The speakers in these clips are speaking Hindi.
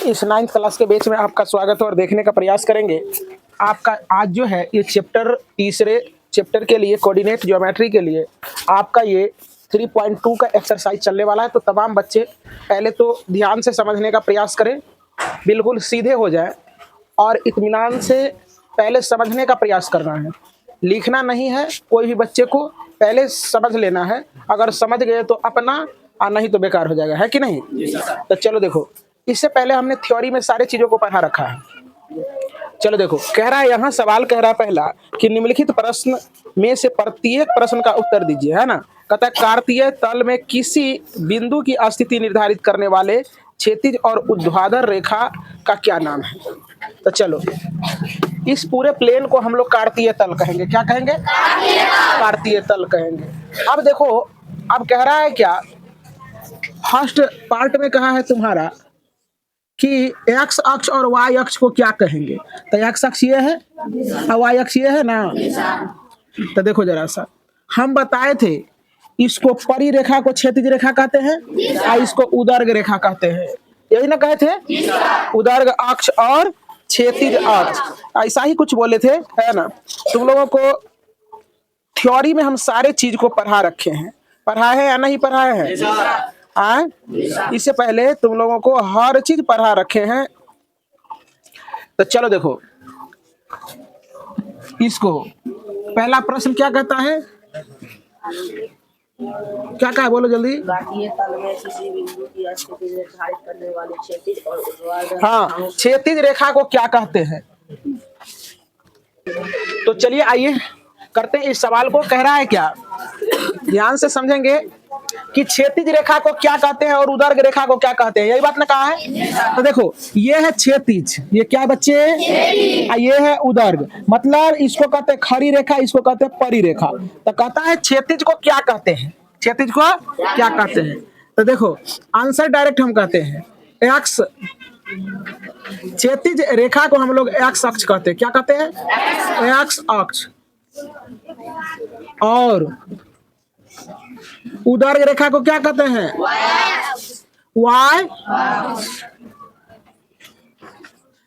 इस 9th क्लास के बैच में आपका स्वागत है और देखने का प्रयास करेंगे। आपका आज जो है ये चैप्टर तीसरे चैप्टर के लिए कोऑर्डिनेट ज्योमेट्री के लिए आपका ये 3.2 का एक्सरसाइज चलने वाला है। तो तमाम बच्चे पहले तो ध्यान से समझने का प्रयास करें, बिल्कुल सीधे हो जाए और इत्मीनान से पहले समझने का प्रयास करना है। लिखना नहीं है, कोई भी बच्चे को पहले समझ लेना है। अगर समझ गए तो अपना, और नहीं तो बेकार हो जाएगा, है कि नहीं। तो चलो देखो, इससे पहले हमने थ्योरी में सारे चीजों को पढ़ा रखा है। चलो देखो, कह रहा है यहाँ सवाल कह रहा है पहला कि निम्नलिखित प्रश्न में से प्रत्येक प्रश्न का उत्तर दीजिए, है ना। कहता है कार्तीय तल में किसी बिंदु की स्थिति निर्धारित करने वाले क्षैतिज और ऊर्ध्वाधर रेखा का क्या नाम है। तो चलो, इस पूरे प्लेन को हम लोग कार्तीय तल कहेंगे। क्या कहेंगे? कार्तीय तल कहेंगे। अब देखो, अब कह रहा है क्या, फर्स्ट पार्ट में कहा है तुम्हारा कि एक्स अक्ष और वाई अक्ष को क्या कहेंगे। तो एक्स अक्ष ये है और वाई अक्ष ये है ना। तो देखो जरा सा, हम बताए थे इसको परिरेखा को क्षैतिज रेखा कहते हैं और इसको उदर्ग रेखा कहते हैं, यही ना कहे थे। उदर्ग अक्ष और क्षैतिज अक्ष, ऐसा ही कुछ बोले थे, है ना। तुम लोगों को थ्योरी में हम सारे चीज को पढ़ा रखे हैं, पढ़ाए हैं या नहीं पढ़ाए हैं? इससे पहले तुम लोगों को हर चीज पढ़ा रखे हैं। तो चलो देखो, इसको पहला प्रश्न क्या कहता है, क्या कहा बोलो जल्दी। कार्तीय तल में किसी बिंदु की स्थिति निर्धारित करने वाली क्षैतिज और ऊर्ध्वाधर हाँ, क्षैतिज रेखा को क्या कहते हैं। तो चलिए आइए करते हैं इस सवाल को। कह रहा है क्या, ध्यान से समझेंगे कि क्षैतिज रेखा को क्या कहते हैं और उदर्ग रेखा को क्या कहते हैं, यही बात ने कहा है। तो देखो, ये है क्षैतिज, ये क्या बच्चे, ये है उदर्ग, मतलब इसको कहते हैं खड़ी रेखा, इसको कहते हैं परिरेखा। तो कहता है क्षैतिज को क्या कहते हैं, क्षैतिज को क्या कहते हैं। तो देखो आंसर डायरेक्ट हम कहते हैं एक्स, क्षैतिज रेखा को हम लोग एक्स अक्ष कहते हैं। क्या कहते हैं? एक्स अक्ष। और उदर्ग रेखा को क्या कहते हैं? वाई।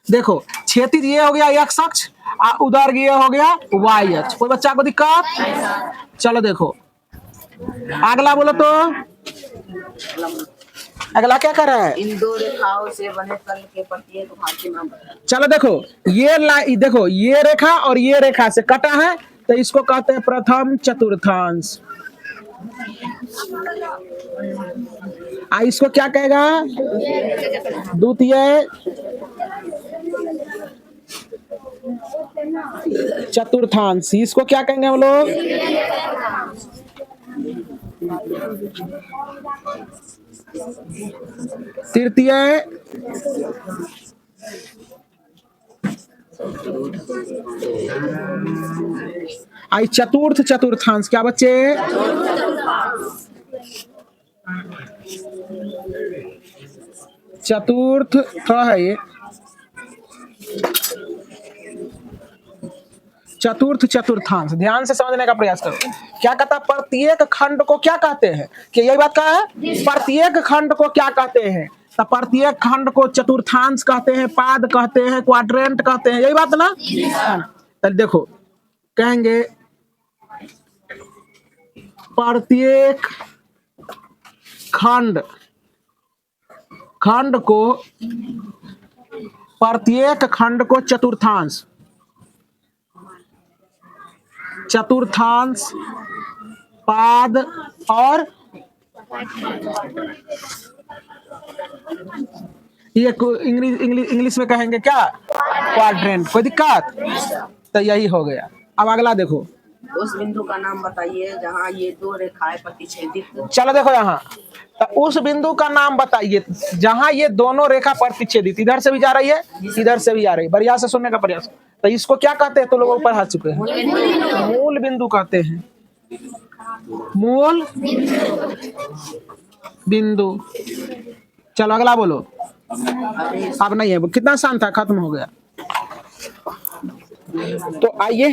देखो, क्षैतिज ये हो गया एक्स अक्ष और उदर्ग ये हो गया वाई अक्ष। कोई बच्चा को दिक्कत? चलो देखो अगला बोलो तो, अगला क्या कर रहा है। इन दो रेखाओं से बने तल के प्रत्येक भाग के नाम बताएं। चलो देखो, ये देखो, ये रेखा और ये रेखा से कटा है, तो इसको कहते हैं प्रथम चतुर्थांश। इसको क्या कहेगा? द्वितीय चतुर्थांश। इसको क्या कहेंगे हम लोग? तृतीय चतुर्थ चतुर्थांश। क्या बच्चे? चतुर्थ थोड़ा है ये, चतुर्थ चतुर्थांश। ध्यान से समझने का प्रयास करो। क्या कहता, प्रत्येक खंड को क्या कहते हैं, कि यही बात कहा है, प्रत्येक खंड को क्या कहते हैं। तो प्रत्येक खंड को चतुर्थांश कहते हैं, पाद कहते हैं, क्वाड्रेंट कहते हैं, यही बात ना। तो देखो कहेंगे प्रत्येक खंड प्रत्येक खंड को चतुर्थांश पाद और ये इंग्लिश में कहेंगे क्या, क्वाड्रेंट। कोई दिक्कत? तो यही हो गया। अब अगला देखो, उस बिंदु का नाम बताइए जहां ये दो रेखाएं प्रतिच्छेदित। चलो देखो यहाँ, तो उस बिंदु का नाम बताइए जहां ये दोनों रेखा प्रतिच्छेदित, इधर से भी जा रही है, इधर से भी जा रही है। बढ़िया से सुनने का प्रयास। तो इसको क्या कहते हैं, तो लोग ऊपर हाथ चुके हैं, मूल बिंदु कहते हैं। मूल बिंदु। चलो अगला बोलो। अब नहीं है, कितना आसान था, खत्म हो गया। तो आइए,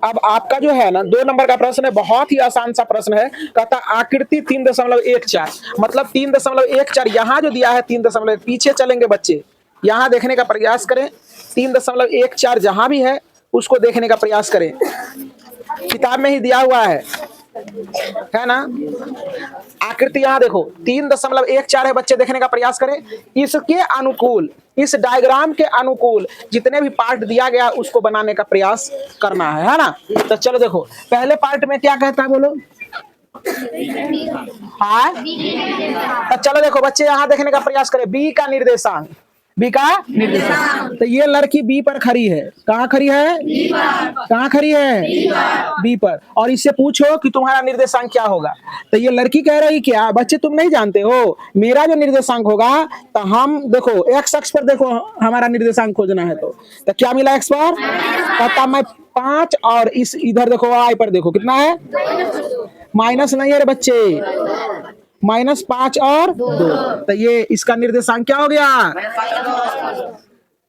अब आपका जो है ना 2 नंबर का प्रश्न है, बहुत ही आसान सा प्रश्न है। कहता आकृति 3.14, मतलब 3.14 यहाँ जो दिया है 3.1, पीछे चलेंगे बच्चे, यहाँ देखने का प्रयास करें। 3.14 जहां भी है उसको देखने का प्रयास करें, किताब में ही दिया हुआ है ना। आकृति यहाँ देखो 3.14 है, बच्चे देखने का प्रयास करें। इसके अनुकूल, इस डायग्राम के अनुकूल जितने भी पार्ट दिया गया उसको बनाने का प्रयास करना है ना। तो चलो देखो पहले पार्ट में क्या कहता है बोलो। हाँ, तो चलो देखो बच्चे यहाँ देखने का प्रयास करें। बी का निर्देशांक, बी का निर्देशांक। तो ये लड़की बी पर खड़ी है। कहाँ खड़ी है? कहाँ खड़ी है? बी पर। और इससे पूछो कि तुम्हारा निर्देशांक क्या होगा। तो ये लड़की कह रही क्या बच्चे तुम नहीं जानते हो मेरा जो निर्देशांक होगा, तो हम देखो एक्स अक्ष पर देखो हमारा निर्देशांक खोजना है। तो क्या मिला एक्स पर? कहता मैं 5 और इस इधर देखो वाई पर देखो कितना है? माइनस नहीं है रे बच्चे, -5 और 2। तो ये इसका निर्देशांक क्या हो गया?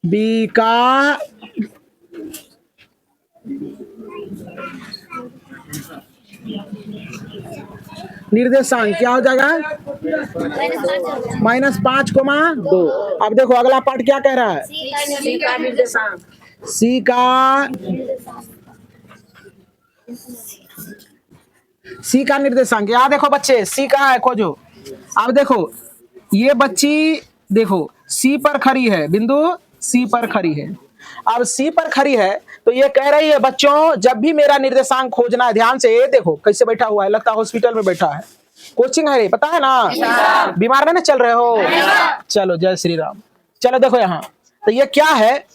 बी का निर्देशांक क्या हो जाएगा? -5,2। अब देखो अगला पार्ट क्या कह रहा है? सी का निर्देशांक, सी का निर्देशांक। यहाँ देखो बच्चे सी कहाँ है खोजो। अब देखो ये बच्ची देखो सी पर खड़ी है, बिंदु सी पर खड़ी है। अब सी पर खड़ी है तो ये कह रही है बच्चों जब भी मेरा निर्देशांक खोजना है, ध्यान से ये देखो कैसे बैठा हुआ है, लगता है हॉस्पिटल में बैठा है। कोचिंग है रे, पता है ना, बीमार नहीं चल रहे हो। चलो जय श्री राम। चलो देखो यहाँ तो ये क्या है,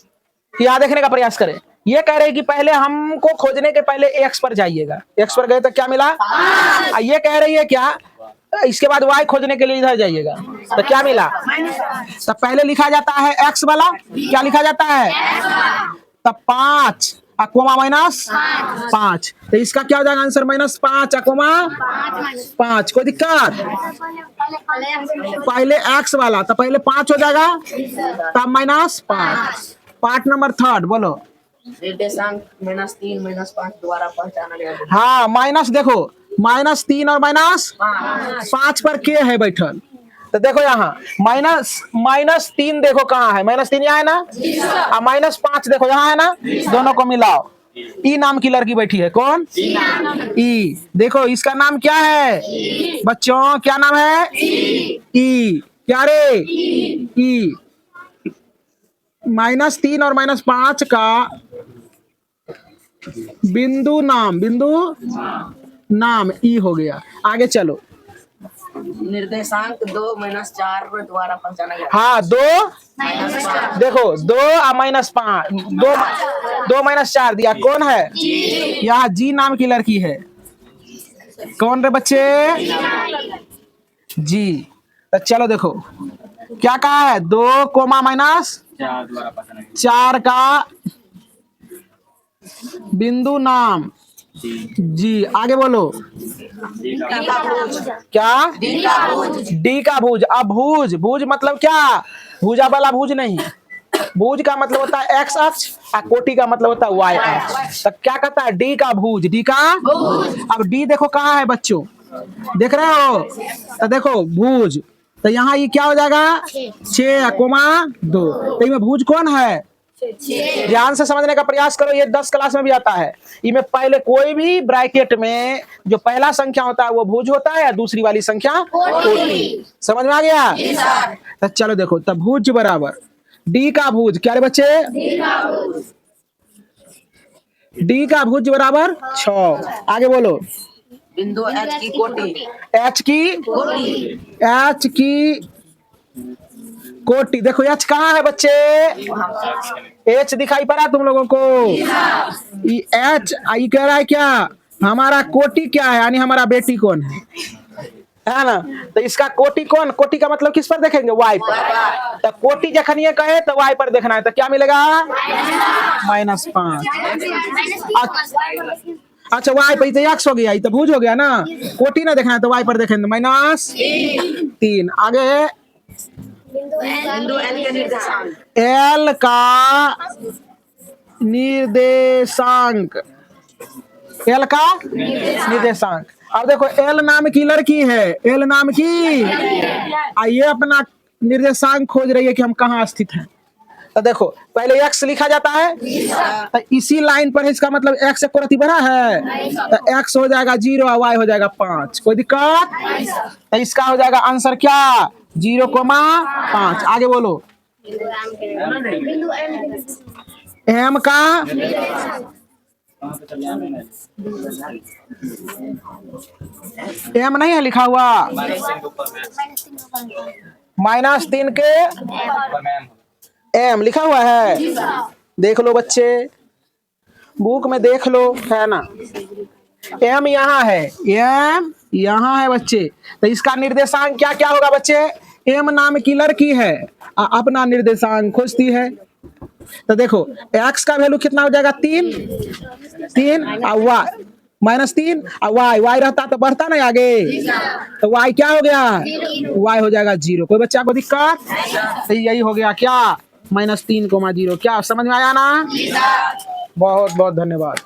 यहाँ देखने का प्रयास करें। ये कह रहे हैं कि पहले हमको खोजने के पहले एक्स पर जाइएगा। एक्स पर गए तो क्या मिला? ये कह रही है क्या इसके बाद वाई खोजने के लिए इधर जाइएगा तो क्या मिला? तो पहले लिखा जाता है एक्स वाला, क्या लिखा जाता है? तब 5 अकोमा -5। तो इसका क्या हो जाएगा आंसर? -5 अकोमा 5। कोई दिक्कत? पहले एक्स वाला तो पहले 5 हो जाएगा तब -5। पार्ट नंबर 3 बोलो। निर्देशांक -3 -5 द्वारा पहचाना गया। हाँ माइनस देखो -3 और -5 पर के है बैठल। तो देखो यहाँ -3 देखो कहाँ है? -3 यहाँ है ना, और -5 देखो यहाँ है ना। दोनों को मिलाओ। ई नाम की लड़की बैठी है। कौन? ई। देखो इसका नाम क्या है बच्चों? क्या नाम है? ई। क्या रे? ई। -3 और -5 का बिंदु नाम ई हो गया। आगे चलो। निर्देशांक 2 -4 द्वारा पहचाना गया। हाँ 2 देखो 2 और -5, 2 -4 दिया। कौन है? यहाँ जी नाम की लड़की है। कौन रे बच्चे? जी। तो चलो देखो क्या कहा है? 2, -4 का बिंदु नाम जी। आगे बोलो। क्या? डी का भुज। अब भुज मतलब क्या? भुजा वाला भुज नहीं, भुज का मतलब होता है एक्स अक्ष और कोटि का मतलब होता है वाई अक्ष। तो क्या कहता है? डी का भुज, डी का भुज। अब डी देखो कहाँ है बच्चों, देख रहे हो? तो देखो भुज, तो यहाँ ये क्या हो जाएगा? 6,2। तो इसमें भुज कौन है? ध्यान से समझने का प्रयास करो। ये 10 क्लास में भी आता है। इसमें पहले कोई भी ब्रैकेट में जो पहला संख्या होता है वो भुज होता है, या दूसरी वाली संख्या कोटि। समझ में आ गया? तो चलो देखो तब भुज बराबर डी का भुज। क्या रे बच्चे? डी का भुज बराबर 6। आगे बोलो। बिंदु एच की कोटि। एच की कोटि। देखो एच कहाँ है बच्चे? एच दिखाई पड़ा तुम लोगों को? एच आई कह रहा है क्या हमारा कोटि क्या है, यानी हमारा बेटी कौन है ना। तो इसका कोटि कौन? कोटि का मतलब किस पर देखेंगे? वाई पर। तो कोटि जखन ये कहे तो वाई पर देखना है। तो क्या मिलेगा? -5। अच्छा वाई पर तो एक्स हो गया, ये तो भुज हो गया ना। कोटि ना देखना है तो वाई पर देखेंगे -3। आगे बिंदु एल के निर्देशांक। एल का निर्देशांक, एल का निर्देशांक। अब देखो एल नाम की लड़की है, एल नाम की, आइए अपना निर्देशांक खोज रही है कि हम कहाँ स्थित हैं। तो देखो पहले x लिखा जाता है, तो इसी लाइन पर है, इसका मतलब x एक कोटि बढ़ा है, तो x हो जाएगा 0 और y हो जाएगा 5। कोई दिक्कत? तो इसका हो जाएगा आंसर क्या, 0,5। आगे बोलो। m का m नहीं है लिखा हुआ, -3 के m लिखा हुआ है। देख लो बच्चे, बुक में देख लो, है ना। m यहाँ है, m यहाँ है बच्चे, तो इसका निर्देशांक क्या क्या होगा बच्चे? m नाम की लड़की है, अपना निर्देशांक खोजती है। तो देखो x का वैल्यू कितना हो जाएगा, 3 और y -3 और y रहता तो बढ़ता ना आगे, तो y क्या हो गया, y हो जाएगा 0। कोई बच्चा को दिक्कत? तो यही हो गया क्या, -3,0। क्या समझ में आया ना? बहुत बहुत धन्यवाद।